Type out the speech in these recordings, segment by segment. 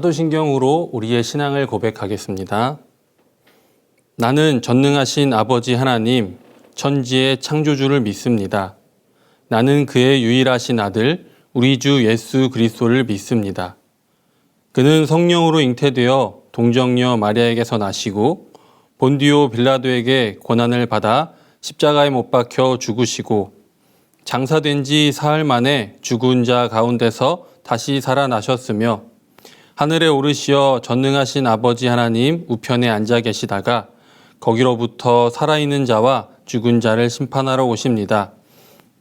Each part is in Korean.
사도신경으로 우리의 신앙을 고백하겠습니다. 나는 전능하신 아버지 하나님, 천지의 창조주를 믿습니다. 나는 그의 유일하신 아들, 우리 주 예수 그리스도를 믿습니다. 그는 성령으로 잉태되어 동정녀 마리아에게서 나시고 본디오 빌라도에게 고난을 받아 십자가에 못 박혀 죽으시고 장사된 지 사흘 만에 죽은 자 가운데서 다시 살아나셨으며 하늘에 오르시어 전능하신 아버지 하나님 우편에 앉아 계시다가 거기로부터 살아있는 자와 죽은 자를 심판하러 오십니다.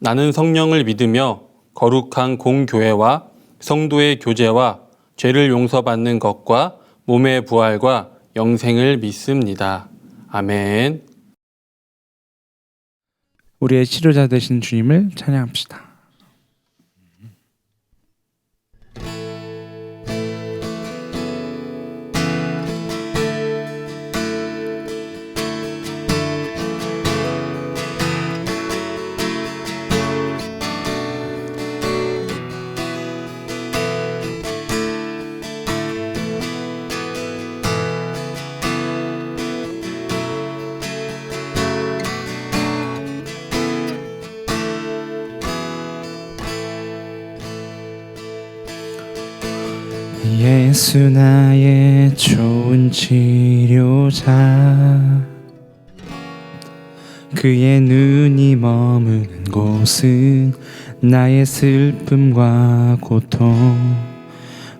나는 성령을 믿으며 거룩한 공교회와 성도의 교제와 죄를 용서받는 것과 몸의 부활과 영생을 믿습니다. 아멘. 우리의 치료자 되신 주님을 찬양합시다. 예수 나의 좋은 치료자, 그의 눈이 머무는 곳은 나의 슬픔과 고통.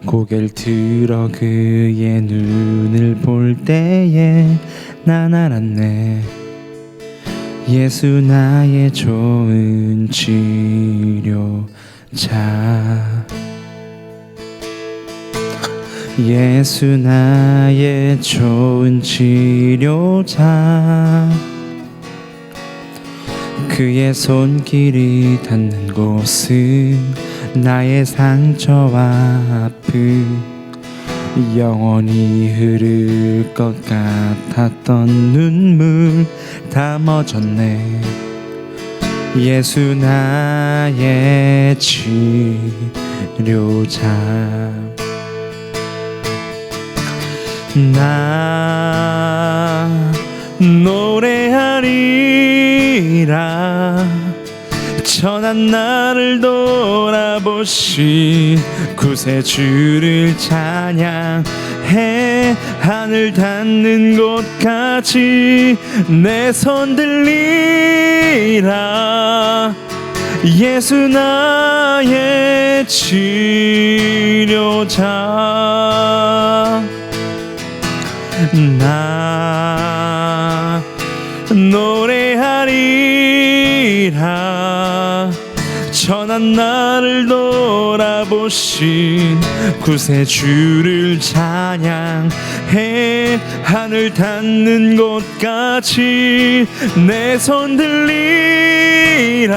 고개를 들어 그의 눈을 볼 때에 난 알았네. 예수 나의 좋은 치료자. 예수 나의 좋은 치료자, 그의 손길이 닿는 곳은 나의 상처와 아픔. 영원히 흐를 것 같았던 눈물 다 멎었네. 예수 나의 치료자. 나 노래하리라. 천한 나를 돌아보신 구세주를 찬양해. 하늘 닿는 곳까지 내 손 들리라. 예수 나의 치료자. 나 노래하리라. 천한 나를 돌아보신 구세주를 찬양해. 하늘 닿는 곳까지 내 손 들리라.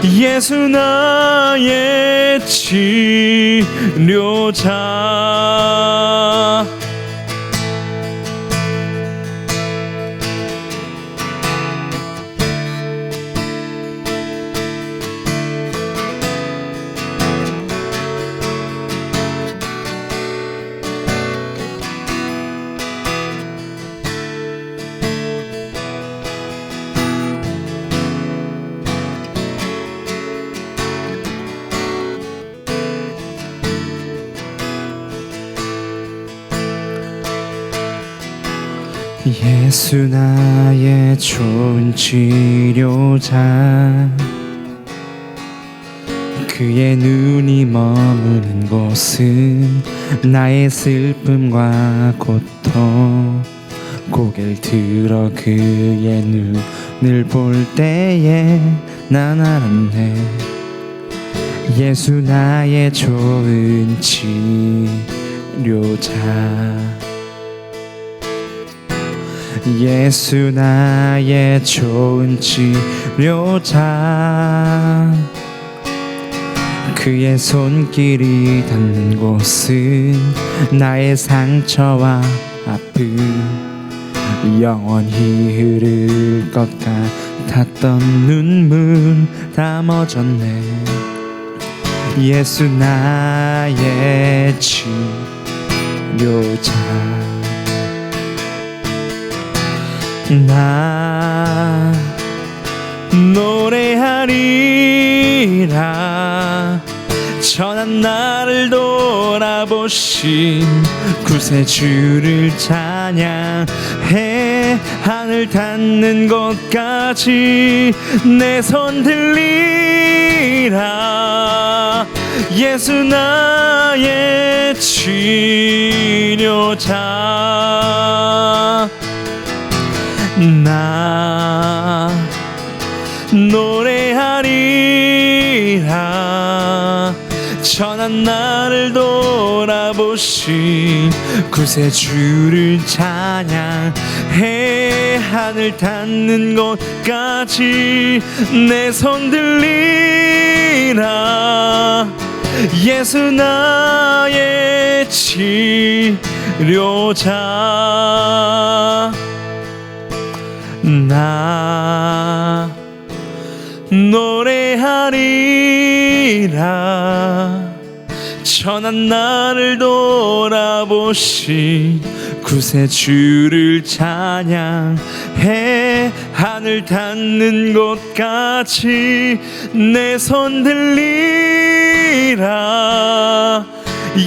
예수 나의 치료자. 예수 나의 좋은 치료자, 그의 눈이 머무는 곳은 나의 슬픔과 고통. 고개를 들어 그의 눈을 볼 때에 난 알았네. 예수 나의 좋은 치료자. 예수 나의 좋은 치료자, 그의 손길이 닿는 곳은 나의 상처와 아픔. 영원히 흐를 것 같았던 눈물 다 멎었네. 예수 나의 치료자. 나 노래하리라. 전한 나를 돌아보신 구세주를 찬양해. 하늘 닿는 곳까지 내 손 들리라. 예수 나의 치료자. 나 노래하리라. 전한 나를 돌아보신 구세주를 찬양해. 하늘 닿는 곳까지 내 손 들리라. 예수 나의 치료자. 나 노래하리라. 전한 나를 돌아보신 구세주를 찬양해. 하늘 닿는 곳까지 내 손 들리라.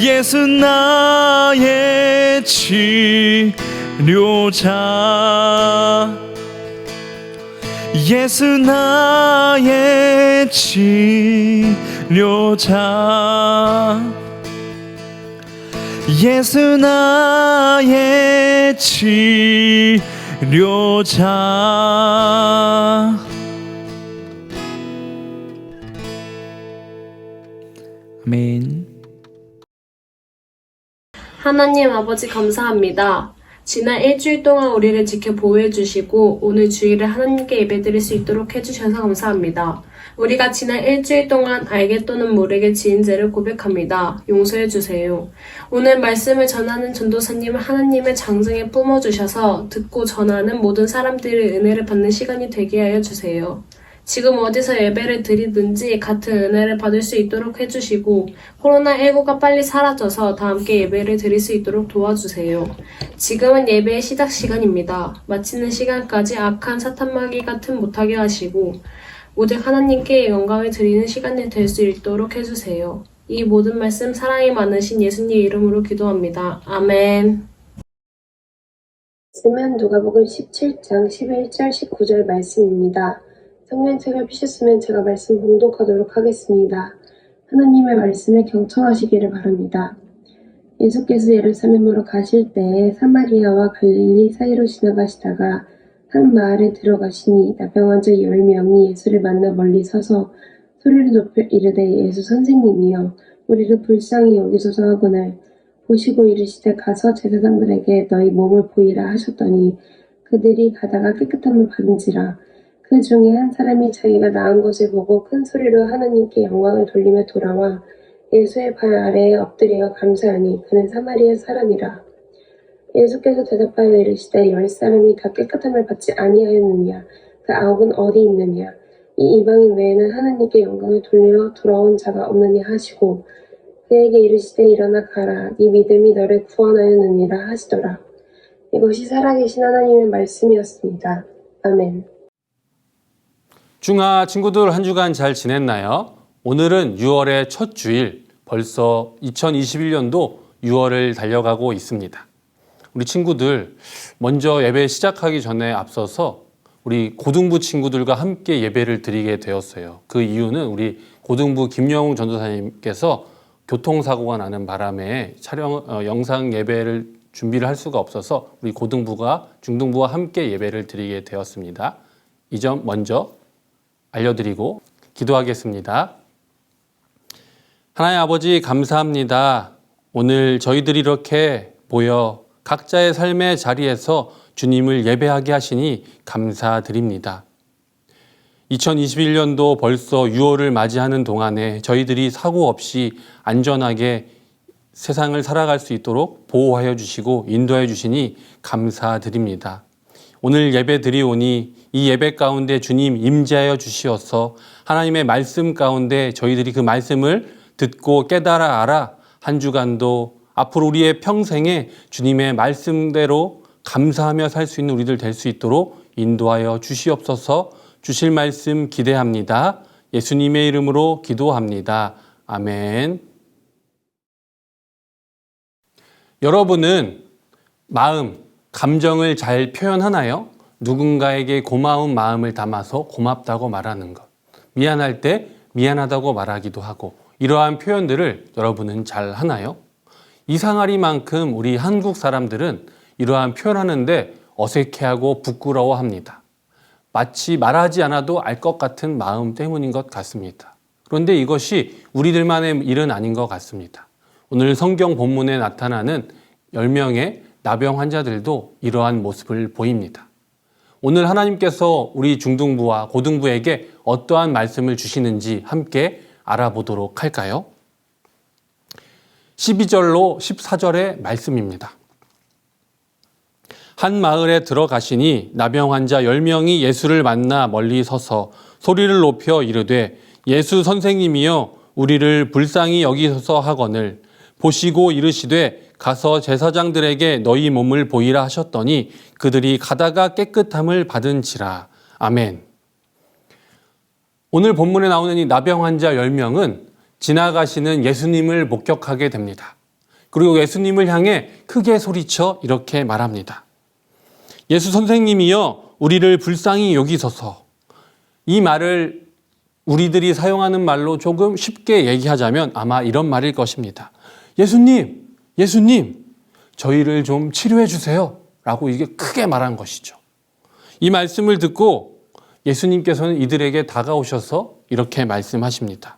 예수 나의 치료자. 예수 나의 치료자. 예수 나의 치료자. 아멘. 하나님 아버지 감사합니다. 지난 일주일 동안 우리를 지켜 보호해 주시고 오늘 주일을 하나님께 예배드릴 수 있도록 해주셔서 감사합니다. 우리가 지난 일주일 동안 알게 또는 모르게 지은 죄를 고백합니다. 용서해 주세요. 오늘 말씀을 전하는 전도사님을 하나님의 장정에 뿜어주셔서 듣고 전하는 모든 사람들이 은혜를 받는 시간이 되게 하여 주세요. 지금 어디서 예배를 드리든지 같은 은혜를 받을 수 있도록 해주시고 코로나19가 빨리 사라져서 다 함께 예배를 드릴 수 있도록 도와주세요. 지금은 예배의 시작 시간입니다. 마치는 시간까지 악한 사탄마귀 같은 못하게 하시고 오직 하나님께 영광을 드리는 시간이 될 수 있도록 해주세요. 이 모든 말씀 사랑이 많으신 예수님 이름으로 기도합니다. 아멘. 말씀은 누가복음 17장 11절 19절 말씀입니다. 성경책을 펴셨으면 제가 말씀 봉독하도록 하겠습니다. 하나님의 말씀에 경청하시기를 바랍니다. 예수께서 예루살렘으로 가실 때에 사마리아와 갈릴리 사이로 지나가시다가 한 마을에 들어가시니 나병 환자 10명이 예수를 만나 멀리 서서 소리를 높여 이르되 예수 선생님이여 우리를 불쌍히 여기소서 하거늘 보시고 이르시되 가서 제사장들에게 너희 몸을 보이라 하셨더니 그들이 가다가 깨끗함을 받은지라. 그 중에 한 사람이 자기가 나은 것을 보고 큰 소리로 하나님께 영광을 돌리며 돌아와 예수의 발 아래에 엎드려 감사하니 그는 사마리아 사람이라. 예수께서 대답하여 이르시되 10사람이 다 깨끗함을 받지 아니하였느냐? 그 9은 어디 있느냐? 이 이방인 외에는 하나님께 영광을 돌리러 돌아온 자가 없느냐 하시고 그에게 이르시되 일어나 가라. 네 믿음이 너를 구원하였느니라 하시더라. 이것이 살아계신 하나님의 말씀이었습니다. 아멘. 중아 친구들 한 주간 잘 지냈나요? 오늘은 6월의 첫 주일, 벌써 2021년도 6월을 달려가고 있습니다. 우리 친구들 먼저 예배 시작하기 전에 앞서서 우리 고등부 친구들과 함께 예배를 드리게 되었어요. 그 이유는 우리 고등부 김영웅 전도사님께서 교통사고가 나는 바람에 영상 예배를 준비를 할 수가 없어서 우리 고등부가 중등부와 함께 예배를 드리게 되었습니다. 이 점 먼저 알려드리고 기도하겠습니다. 하나님 아버지 감사합니다. 오늘 저희들이 이렇게 모여 각자의 삶의 자리에서 주님을 예배하게 하시니 감사드립니다. 2021년도 벌써 6월을 맞이하는 동안에 저희들이 사고 없이 안전하게 세상을 살아갈 수 있도록 보호하여 주시고 인도하여 주시니 감사드립니다. 오늘 예배 드리오니 이 예배 가운데 주님 임재하여 주시어서 하나님의 말씀 가운데 저희들이 그 말씀을 듣고 깨달아 알아 한 주간도 앞으로 우리의 평생에 주님의 말씀대로 감사하며 살 수 있는 우리들 될 수 있도록 인도하여 주시옵소서. 주실 말씀 기대합니다. 예수님의 이름으로 기도합니다. 아멘. 여러분은 마음, 감정을 잘 표현하나요? 누군가에게 고마운 마음을 담아서 고맙다고 말하는 것, 미안할 때 미안하다고 말하기도 하고, 이러한 표현들을 여러분은 잘 하나요? 이상하리만큼 우리 한국 사람들은 이러한 표현하는데 어색해하고 부끄러워합니다. 마치 말하지 않아도 알 것 같은 마음 때문인 것 같습니다. 그런데 이것이 우리들만의 일은 아닌 것 같습니다. 오늘 성경 본문에 나타나는 10명의 나병 환자들도 이러한 모습을 보입니다. 오늘 하나님께서 우리 중등부와 고등부에게 어떠한 말씀을 주시는지 함께 알아보도록 할까요? 12절로 14절의 말씀입니다. 한 마을에 들어가시니 나병 환자 10명이 예수를 만나 멀리 서서 소리를 높여 이르되 예수 선생님이여 우리를 불쌍히 여기소서 하거늘 보시고 이르시되 가서 제사장들에게 너희 몸을 보이라 하셨더니 그들이 가다가 깨끗함을 받은지라. 아멘. 오늘 본문에 나오는 이 나병 환자 10명은 지나가시는 예수님을 목격하게 됩니다. 그리고 예수님을 향해 크게 소리쳐 이렇게 말합니다. 예수 선생님이여 우리를 불쌍히 여기소서. 이 말을 우리들이 사용하는 말로 조금 쉽게 얘기하자면 아마 이런 말일 것입니다. 예수님, 저희를 좀 치료해 주세요. 라고 이게 크게 말한 것이죠. 이 말씀을 듣고 예수님께서는 이들에게 다가오셔서 이렇게 말씀하십니다.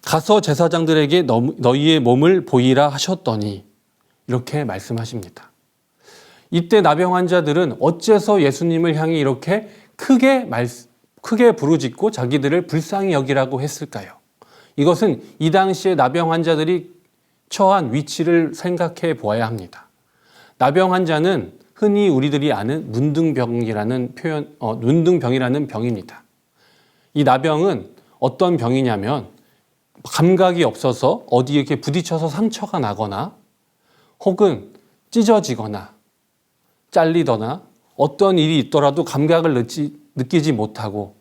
가서 제사장들에게 너희의 몸을 보이라 하셨더니 이렇게 말씀하십니다. 이때 나병 환자들은 어째서 예수님을 향해 이렇게 크게 부르짖고 자기들을 불쌍히 여기라고 했을까요? 이것은 이 당시에 나병 환자들이 처한 위치를 생각해 보아야 합니다. 나병 환자는 흔히 우리들이 아는 문둥병이라는 병입니다. 이 나병은 어떤 병이냐면 감각이 없어서 어디에 이렇게 부딪혀서 상처가 나거나 혹은 찢어지거나 잘리거나 어떤 일이 있더라도 감각을 느끼지 못하고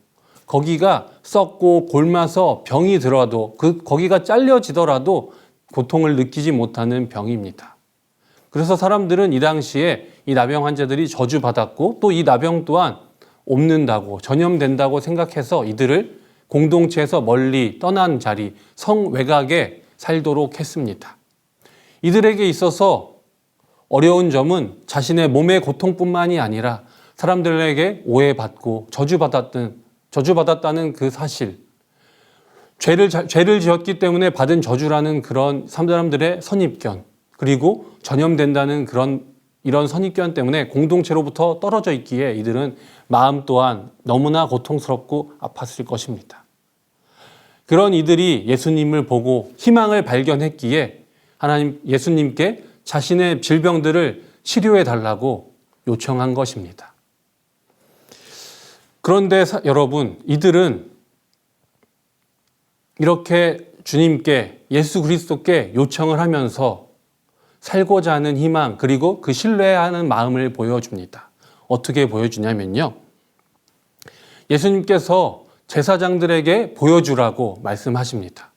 거기가 썩고 골마서 병이 들어도 거기가 잘려지더라도 고통을 느끼지 못하는 병입니다. 그래서 사람들은 이 당시에 이 나병 환자들이 저주받았고 또 이 나병 또한 옮는다고 전염된다고 생각해서 이들을 공동체에서 멀리 떠난 자리 성외곽에 살도록 했습니다. 이들에게 있어서 어려운 점은 자신의 몸의 고통뿐만이 아니라 사람들에게 오해받고 저주받았다는 그 사실, 죄를 지었기 때문에 받은 저주라는 그런 사람들의 선입견, 그리고 전염된다는 이런 선입견 때문에 공동체로부터 떨어져 있기에 이들은 마음 또한 너무나 고통스럽고 아팠을 것입니다. 그런 이들이 예수님을 보고 희망을 발견했기에 예수님께 자신의 질병들을 치료해 달라고 요청한 것입니다. 그런데 여러분, 이들은 이렇게 주님께 예수 그리스도께 요청을 하면서 살고자 하는 희망 그리고 그 신뢰하는 마음을 보여줍니다. 어떻게 보여주냐면요. 예수님께서 제사장들에게 보여주라고 말씀하십니다.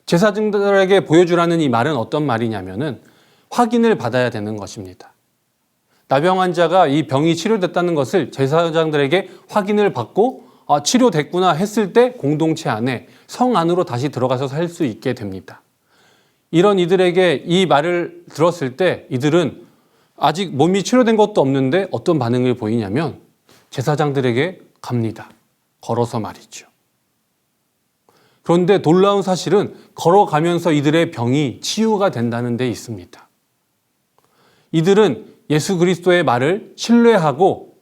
제사장들에게 보여주라는 이 말은 어떤 말이냐면은 확인을 받아야 되는 것입니다. 나병 환자가 이 병이 치료됐다는 것을 제사장들에게 확인을 받고 치료됐구나 했을 때 공동체 안에 성 안으로 다시 들어가서 살 수 있게 됩니다. 이런 이들에게 이 말을 들었을 때 이들은 아직 몸이 치료된 것도 없는데 어떤 반응을 보이냐면 제사장들에게 갑니다. 걸어서 말이죠. 그런데 놀라운 사실은 걸어가면서 이들의 병이 치유가 된다는 데 있습니다. 이들은 예수 그리스도의 말을 신뢰하고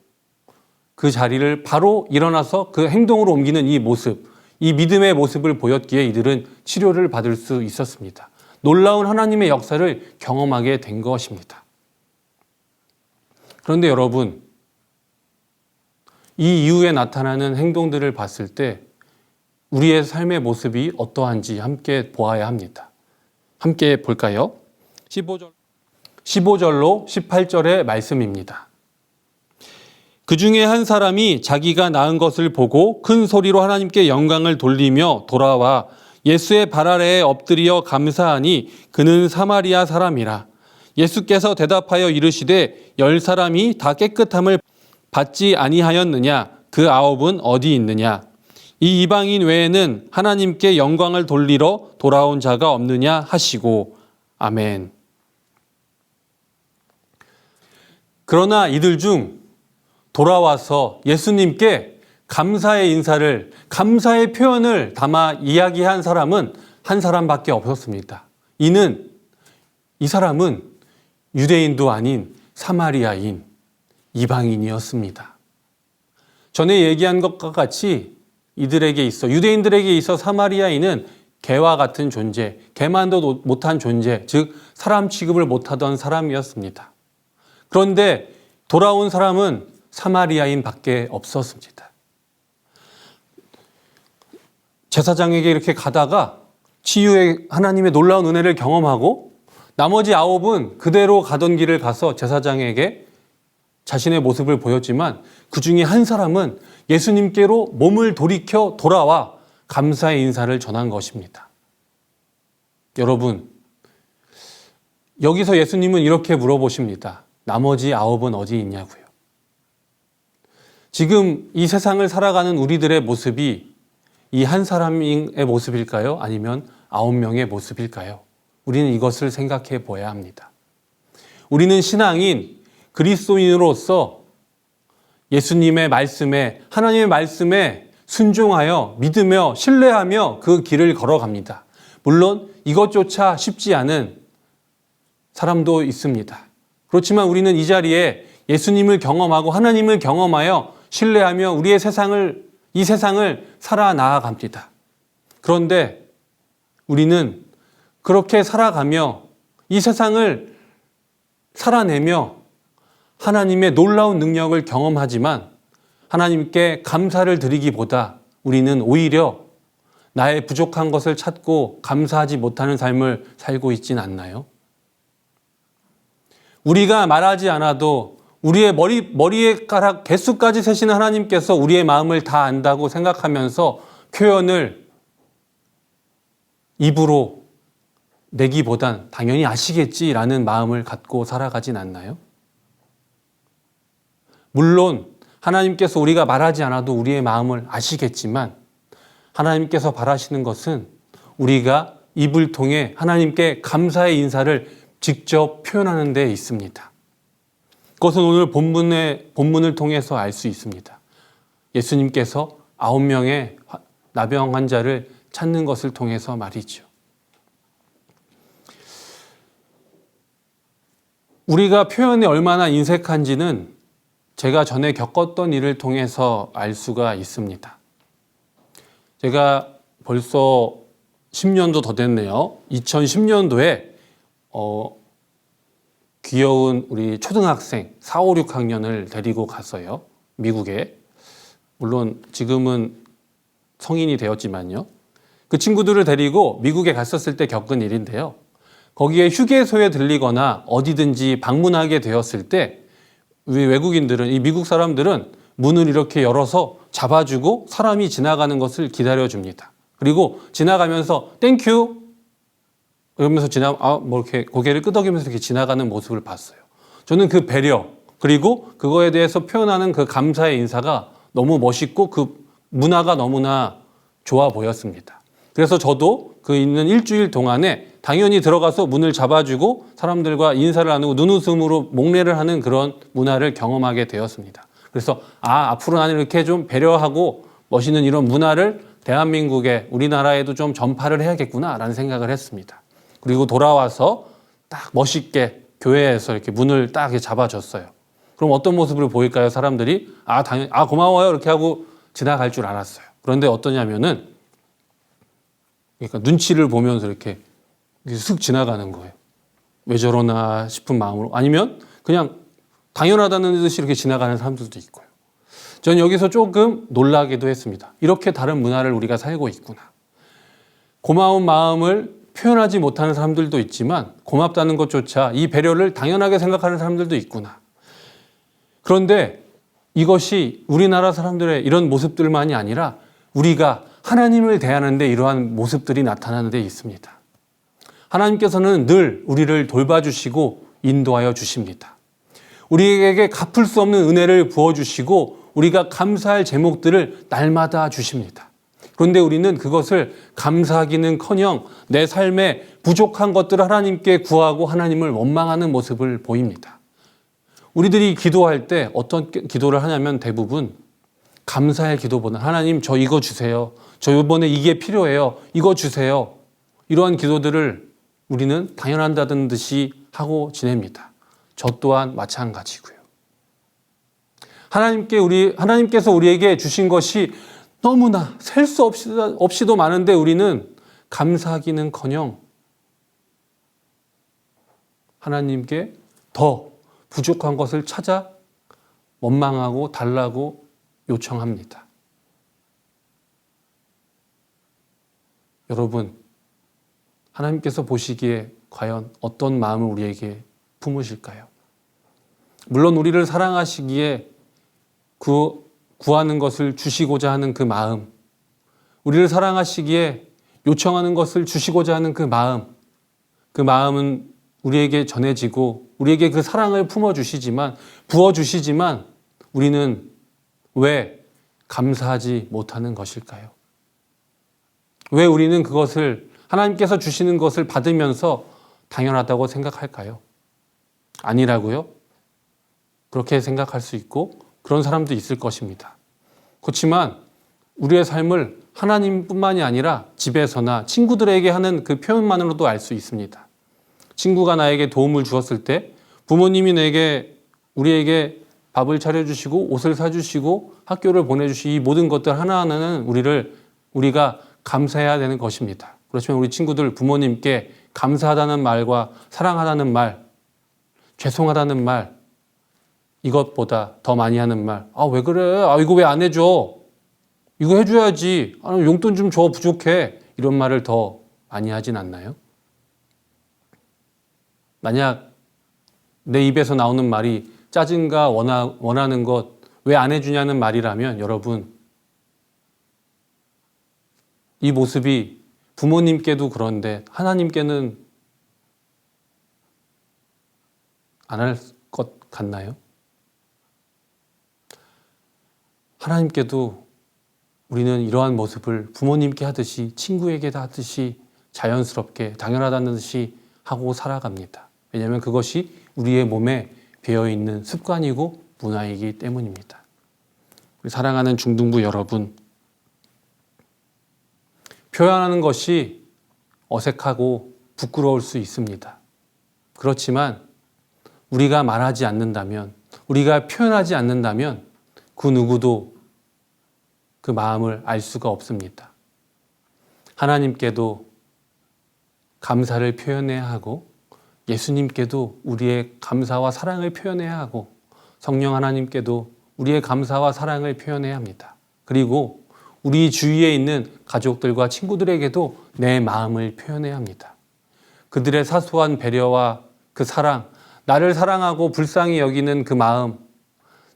그 자리를 바로 일어나서 그 행동으로 옮기는 이 모습, 이 믿음의 모습을 보였기에 이들은 치료를 받을 수 있었습니다. 놀라운 하나님의 역사를 경험하게 된 것입니다. 그런데 여러분, 이 이후에 나타나는 행동들을 봤을 때 우리의 삶의 모습이 어떠한지 함께 보아야 합니다. 함께 볼까요? 15절로 18절의 말씀입니다. 그 중에 한 사람이 자기가 낳은 것을 보고 큰 소리로 하나님께 영광을 돌리며 돌아와 예수의 발 아래에 엎드려 감사하니 그는 사마리아 사람이라. 예수께서 대답하여 이르시되 10사람이 다 깨끗함을 받지 아니하였느냐? 그 9은 어디 있느냐? 이 이방인 외에는 하나님께 영광을 돌리러 돌아온 자가 없느냐 하시고. 아멘. 그러나 이들 중 돌아와서 예수님께 감사의 인사를, 감사의 표현을 담아 이야기한 사람은 한 사람밖에 없었습니다. 이 사람은 유대인도 아닌 사마리아인 이방인이었습니다. 전에 얘기한 것과 같이 유대인들에게 있어 사마리아인은 개와 같은 존재, 개만도 못한 존재, 즉 사람 취급을 못하던 사람이었습니다. 그런데 돌아온 사람은 사마리아인 밖에 없었습니다. 제사장에게 이렇게 가다가 치유의 하나님의 놀라운 은혜를 경험하고 나머지 9은 그대로 가던 길을 가서 제사장에게 자신의 모습을 보였지만 그 중에 한 사람은 예수님께로 몸을 돌이켜 돌아와 감사의 인사를 전한 것입니다. 여러분, 여기서 예수님은 이렇게 물어보십니다. 나머지 9은 어디 있냐고요. 지금 이 세상을 살아가는 우리들의 모습이 이 한 사람의 모습일까요? 아니면 9명의 모습일까요? 우리는 이것을 생각해 보아야 합니다. 우리는 신앙인 그리스도인으로서 예수님의 말씀에, 하나님의 말씀에 순종하여 믿으며 신뢰하며 그 길을 걸어갑니다. 물론 이것조차 쉽지 않은 사람도 있습니다. 그렇지만 우리는 이 자리에 예수님을 경험하고 하나님을 경험하여 신뢰하며 이 세상을 살아나아갑니다. 그런데 우리는 그렇게 살아가며 이 세상을 살아내며 하나님의 놀라운 능력을 경험하지만 하나님께 감사를 드리기보다 우리는 오히려 나의 부족한 것을 찾고 감사하지 못하는 삶을 살고 있진 않나요? 우리가 말하지 않아도 우리의 머리카락 개수까지 세시는 하나님께서 우리의 마음을 다 안다고 생각하면서 표현을 입으로 내기보단 당연히 아시겠지라는 마음을 갖고 살아가진 않나요? 물론 하나님께서 우리가 말하지 않아도 우리의 마음을 아시겠지만 하나님께서 바라시는 것은 우리가 입을 통해 하나님께 감사의 인사를 직접 표현하는 데 있습니다. 그것은 오늘 본문을 통해서 알 수 있습니다. 예수님께서 9명의 나병 환자를 찾는 것을 통해서 말이죠. 우리가 표현에 얼마나 인색한지는 제가 전에 겪었던 일을 통해서 알 수가 있습니다. 제가 벌써 10년도 더 됐네요. 2010년도에 귀여운 우리 초등학생 4, 5, 6학년을 데리고 갔어요. 미국에. 물론 지금은 성인이 되었지만요. 그 친구들을 데리고 미국에 갔었을 때 겪은 일인데요. 거기에 휴게소에 들리거나 어디든지 방문하게 되었을 때 우리 외국인들은, 이 미국 사람들은 문을 이렇게 열어서 잡아주고 사람이 지나가는 것을 기다려줍니다. 그리고 지나가면서 땡큐 그러면서 이렇게 고개를 끄덕이면서 이렇게 지나가는 모습을 봤어요. 저는 그 배려, 그리고 그거에 대해서 표현하는 그 감사의 인사가 너무 멋있고 그 문화가 너무나 좋아 보였습니다. 그래서 저도 그 있는 일주일 동안에 당연히 들어가서 문을 잡아주고 사람들과 인사를 나누고 눈웃음으로 목례를 하는 그런 문화를 경험하게 되었습니다. 그래서 앞으로 나는 이렇게 좀 배려하고 멋있는 이런 문화를 대한민국에, 우리나라에도 좀 전파를 해야겠구나라는 생각을 했습니다. 그리고 돌아와서 딱 멋있게 교회에서 이렇게 문을 딱 이렇게 잡아줬어요. 그럼 어떤 모습을 보일까요? 사람들이 당연히 고마워요 이렇게 하고 지나갈 줄 알았어요. 그런데 어떠냐면은 그러니까 눈치를 보면서 이렇게 슥 지나가는 거예요. 왜 저러나 싶은 마음으로, 아니면 그냥 당연하다는 듯이 이렇게 지나가는 사람들도 있고요. 전 여기서 조금 놀라기도 했습니다. 이렇게 다른 문화를 우리가 살고 있구나. 고마운 마음을 표현하지 못하는 사람들도 있지만 고맙다는 것조차 이 배려를 당연하게 생각하는 사람들도 있구나. 그런데 이것이 우리나라 사람들의 이런 모습들만이 아니라 우리가 하나님을 대하는데 이러한 모습들이 나타나는 데 있습니다. 하나님께서는 늘 우리를 돌봐주시고 인도하여 주십니다. 우리에게 갚을 수 없는 은혜를 부어주시고 우리가 감사할 제목들을 날마다 주십니다. 그런데 우리는 그것을 감사하기는커녕 내 삶에 부족한 것들을 하나님께 구하고 하나님을 원망하는 모습을 보입니다. 우리들이 기도할 때 어떤 기도를 하냐면 대부분 감사의 기도보다 하나님 저 이거 주세요. 저 이번에 이게 필요해요. 이거 주세요. 이러한 기도들을 우리는 당연하다는 듯이 하고 지냅니다. 저 또한 마찬가지고요. 하나님께서 우리에게 주신 것이 너무나 셀 수 없이도 많은데 우리는 감사하기는커녕 하나님께 더 부족한 것을 찾아 원망하고 달라고 요청합니다. 여러분, 하나님께서 보시기에 과연 어떤 마음을 우리에게 품으실까요? 물론 우리를 사랑하시기에 구하는 것을 주시고자 하는 그 마음, 우리를 사랑하시기에 요청하는 것을 주시고자 하는 그 마음은 우리에게 전해지고 우리에게 그 사랑을 부어주시지만 우리는 왜 감사하지 못하는 것일까요? 왜 우리는 그것을 하나님께서 주시는 것을 받으면서 당연하다고 생각할까요? 아니라고요? 그렇게 생각할 수 있고 그런 사람도 있을 것입니다. 그렇지만 우리의 삶을 하나님뿐만이 아니라 집에서나 친구들에게 하는 그 표현만으로도 알 수 있습니다. 친구가 나에게 도움을 주었을 때 부모님이 우리에게 밥을 차려주시고 옷을 사주시고 학교를 보내주시고 이 모든 것들 하나하나는 우리가 감사해야 되는 것입니다. 그렇지만 우리 친구들 부모님께 감사하다는 말과 사랑하다는 말, 죄송하다는 말, 이것보다 더 많이 하는 말, 왜 그래? 이거 왜 안 해줘? 이거 해줘야지. 용돈 좀 줘, 부족해. 이런 말을 더 많이 하진 않나요? 만약 내 입에서 나오는 말이 짜증과 원하는 것 왜 안 해주냐는 말이라면 여러분, 이 모습이 부모님께도 그런데 하나님께는 안 할 것 같나요? 하나님께도 우리는 이러한 모습을 부모님께 하듯이 친구에게 하듯이 자연스럽게 당연하다는 듯이 하고 살아갑니다. 왜냐하면 그것이 우리의 몸에 배어있는 습관이고 문화이기 때문입니다. 우리 사랑하는 중등부 여러분, 표현하는 것이 어색하고 부끄러울 수 있습니다. 그렇지만 우리가 말하지 않는다면, 우리가 표현하지 않는다면 그 누구도 그 마음을 알 수가 없습니다. 하나님께도 감사를 표현해야 하고 예수님께도 우리의 감사와 사랑을 표현해야 하고 성령 하나님께도 우리의 감사와 사랑을 표현해야 합니다. 그리고 우리 주위에 있는 가족들과 친구들에게도 내 마음을 표현해야 합니다. 그들의 사소한 배려와 그 사랑, 나를 사랑하고 불쌍히 여기는 그 마음,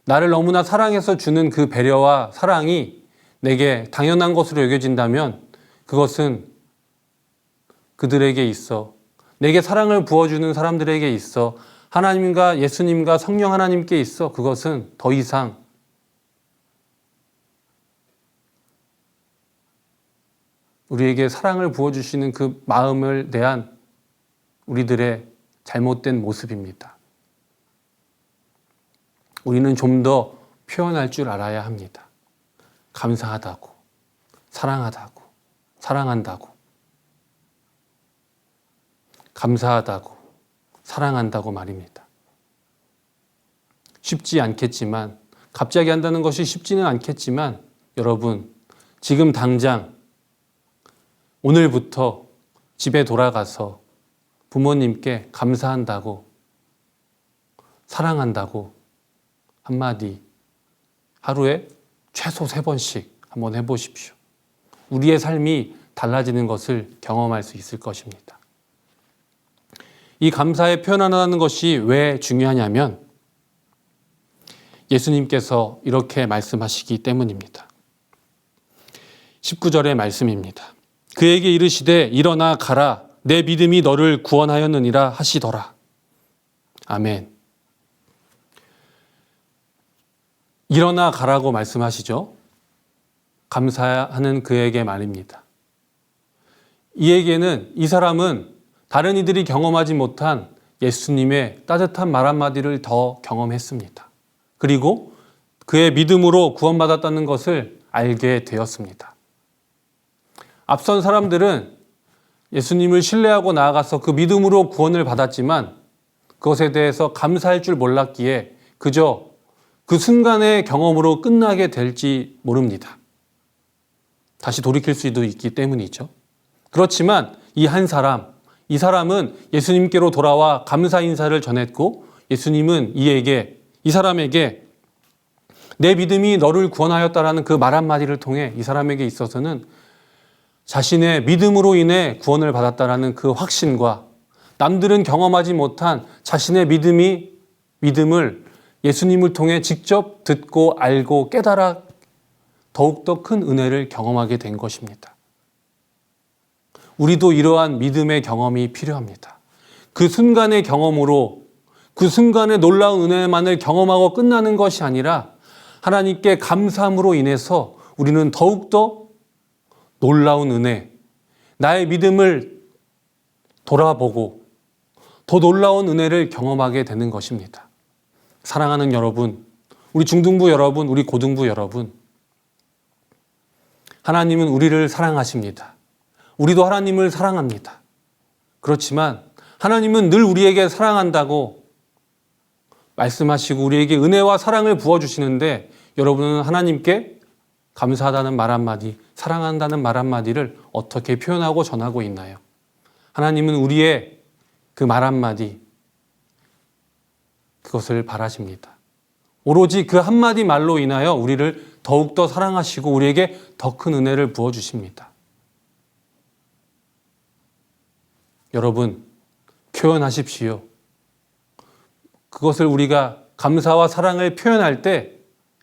나를 너무나 사랑해서 주는 그 배려와 사랑이 내게 당연한 것으로 여겨진다면 그것은 그들에게 있어, 내게 사랑을 부어주는 사람들에게 있어, 하나님과 예수님과 성령 하나님께 있어 그것은 더 이상 우리에게 사랑을 부어주시는 그 마음을 대한 우리들의 잘못된 모습입니다. 우리는 좀 더 표현할 줄 알아야 합니다. 감사하다고, 사랑하다고, 사랑한다고, 감사하다고, 사랑한다고 말입니다. 쉽지 않겠지만, 갑자기 한다는 것이 쉽지는 않겠지만 여러분, 지금 당장 오늘부터 집에 돌아가서 부모님께 감사한다고, 사랑한다고 한마디 하루에 최소 3번씩 한번 해보십시오. 우리의 삶이 달라지는 것을 경험할 수 있을 것입니다. 이 감사의 표현하는 것이 왜 중요하냐면 예수님께서 이렇게 말씀하시기 때문입니다. 19절의 말씀입니다. 그에게 이르시되 일어나 가라 내 믿음이 너를 구원하였느니라 하시더라. 아멘. 일어나 가라고 말씀하시죠. 감사하는 그에게 말입니다. 이에게는 이 사람은 다른 이들이 경험하지 못한 예수님의 따뜻한 말 한마디를 더 경험했습니다. 그리고 그의 믿음으로 구원받았다는 것을 알게 되었습니다. 앞선 사람들은 예수님을 신뢰하고 나아가서 그 믿음으로 구원을 받았지만 그것에 대해서 감사할 줄 몰랐기에 그저 그 순간의 경험으로 끝나게 될지 모릅니다. 다시 돌이킬 수도 있기 때문이죠. 그렇지만 이 사람은 예수님께로 돌아와 감사 인사를 전했고 예수님은 이 사람에게 내 믿음이 너를 구원하였다라는 그 말 한마디를 통해 이 사람에게 있어서는 자신의 믿음으로 인해 구원을 받았다라는 그 확신과 남들은 경험하지 못한 자신의 믿음을 예수님을 통해 직접 듣고 알고 깨달아 더욱더 큰 은혜를 경험하게 된 것입니다. 우리도 이러한 믿음의 경험이 필요합니다. 그 순간의 경험으로 그 순간의 놀라운 은혜만을 경험하고 끝나는 것이 아니라 하나님께 감사함으로 인해서 우리는 더욱더 놀라운 은혜, 나의 믿음을 돌아보고 더 놀라운 은혜를 경험하게 되는 것입니다. 사랑하는 여러분, 우리 중등부 여러분, 우리 고등부 여러분, 하나님은 우리를 사랑하십니다. 우리도 하나님을 사랑합니다. 그렇지만 하나님은 늘 우리에게 사랑한다고 말씀하시고 우리에게 은혜와 사랑을 부어주시는데 여러분은 하나님께 감사하다는 말 한마디, 사랑한다는 말 한마디를 어떻게 표현하고 전하고 있나요? 하나님은 우리의 그 말 한마디, 그것을 바라십니다. 오로지 그 한마디 말로 인하여 우리를 더욱더 사랑하시고 우리에게 더 큰 은혜를 부어주십니다. 여러분, 표현하십시오. 그것을 우리가 감사와 사랑을 표현할 때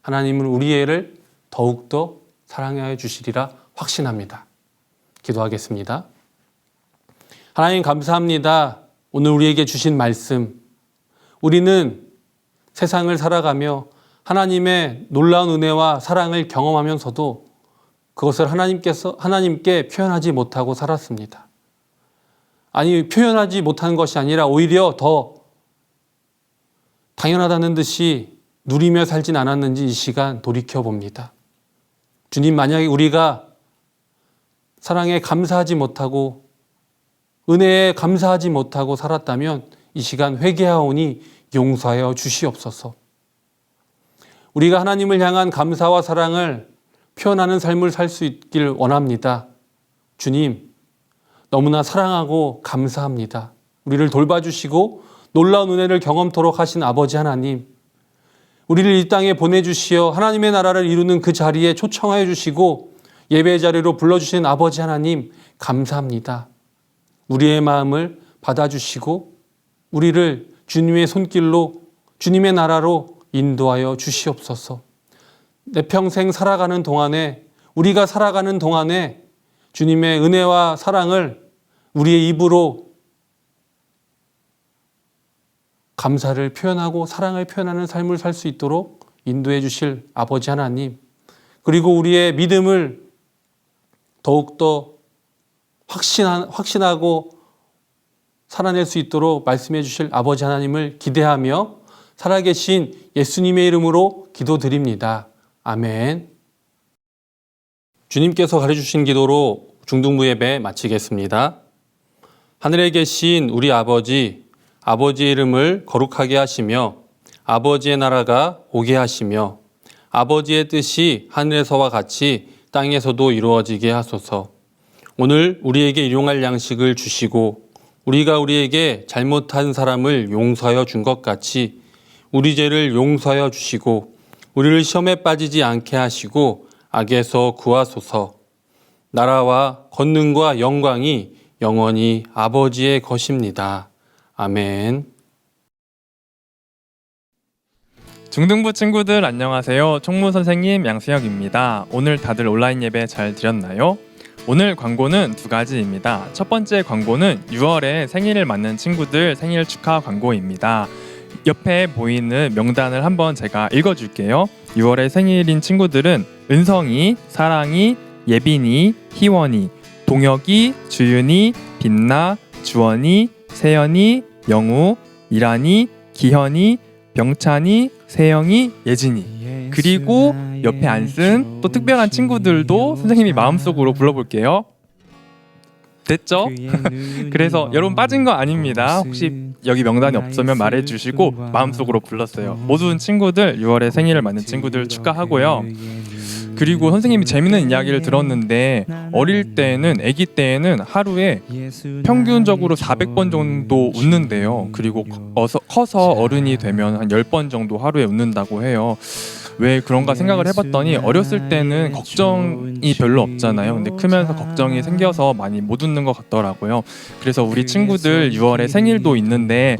하나님은 우리를 더욱더 사랑하여 주시리라 확신합니다. 기도하겠습니다. 하나님 감사합니다. 오늘 우리에게 주신 말씀, 우리는 세상을 살아가며 하나님의 놀라운 은혜와 사랑을 경험하면서도 그것을 하나님께 표현하지 못하고 살았습니다. 아니, 표현하지 못한 것이 아니라 오히려 더 당연하다는 듯이 누리며 살진 않았는지 이 시간 돌이켜봅니다. 주님, 만약에 우리가 사랑에 감사하지 못하고 은혜에 감사하지 못하고 살았다면 이 시간 회개하오니 용서하여 주시옵소서. 우리가 하나님을 향한 감사와 사랑을 표현하는 삶을 살 수 있길 원합니다. 주님, 너무나 사랑하고 감사합니다. 우리를 돌봐주시고 놀라운 은혜를 경험토록 하신 아버지 하나님, 우리를 이 땅에 보내주시어 하나님의 나라를 이루는 그 자리에 초청하여 주시고 예배 자리로 불러주신 아버지 하나님 감사합니다. 우리의 마음을 받아주시고 우리를 주님의 손길로 주님의 나라로 인도하여 주시옵소서. 내 평생 살아가는 동안에, 우리가 살아가는 동안에 주님의 은혜와 사랑을 우리의 입으로 감사를 표현하고 사랑을 표현하는 삶을 살 수 있도록 인도해 주실 아버지 하나님, 그리고 우리의 믿음을 더욱더 확신하고 살아낼 수 있도록 말씀해 주실 아버지 하나님을 기대하며 살아계신 예수님의 이름으로 기도드립니다. 아멘. 주님께서 가르쳐주신 기도로 중등부 예배 마치겠습니다. 하늘에 계신 우리 아버지, 아버지의 이름을 거룩하게 하시며 아버지의 나라가 오게 하시며 아버지의 뜻이 하늘에서와 같이 땅에서도 이루어지게 하소서. 오늘 우리에게 일용할 양식을 주시고 우리가 우리에게 잘못한 사람을 용서하여 준 것 같이 우리 죄를 용서하여 주시고 우리를 시험에 빠지지 않게 하시고 악에서 구하소서. 나라와 권능과 영광이 영원히 아버지의 것입니다. 아멘. 중등부 친구들 안녕하세요. 총무 선생님 양수혁입니다. 오늘 다들 온라인 예배 잘 드렸나요? 오늘 광고는 두 가지입니다. 첫 번째 광고는 6월에 생일을 맞는 친구들 생일 축하 광고입니다. 옆에 보이는 명단을 한번 제가 읽어줄게요. 6월에 생일인 친구들은 은성이, 사랑이, 예빈이, 희원이, 동혁이, 주윤이, 빛나, 주원이, 세연이, 영우, 이란이, 기현이, 병찬이, 세영이, 예진이. 그리고 옆에 안 쓴 또 특별한 친구들도 선생님이 마음속으로 불러볼게요. 됐죠? 그래서 여러분 빠진 거 아닙니다. 혹시 여기 명단이 없으면 말해주시고 마음속으로 불렀어요. 모든 친구들 6월에 생일을 맞는 친구들 축하하고요. 그리고 선생님이 재밌는 이야기를 들었는데 어릴 때는 아기 때에는 하루에 평균적으로 400번 정도 웃는데요. 그리고 커서 어른이 되면 한 10번 정도 하루에 웃는다고 해요. 왜 그런가 생각을 해봤더니 어렸을 때는 걱정이 별로 없잖아요. 근데 크면서 걱정이 생겨서 많이 못 웃는 것 같더라고요. 그래서 우리 친구들 6월에 생일도 있는데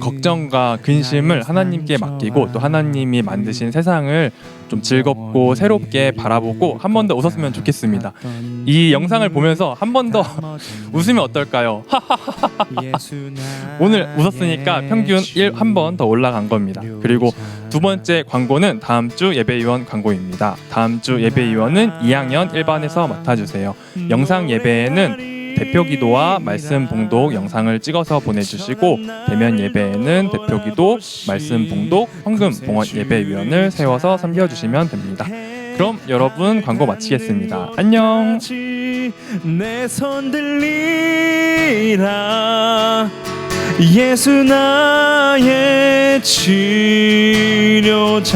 걱정과 근심을 하나님께 맡기고 또 하나님이 만드신 세상을 좀 즐겁고 새롭게 바라보고 한 번 더 웃었으면 좋겠습니다. 이 영상을 보면서 한 번 더 웃으면 어떨까요? 오늘 웃었으니까 평균 1한 번 더 올라간 겁니다. 그리고 두 번째 광고는 다음 주 예배위원 광고입니다. 다음 주 예배위원은 2학년 1반에서 맡아주세요. 영상 예배에는 대표 기도와 말씀 봉독 영상을 찍어서 보내주시고 대면 예배에는 대표 기도, 말씀 봉독, 헌금 봉헌 예배위원을 세워서 섬겨주시면 됩니다. 그럼 여러분 광고 마치겠습니다. 안녕. 내 손 들리라 예수 나의 치료자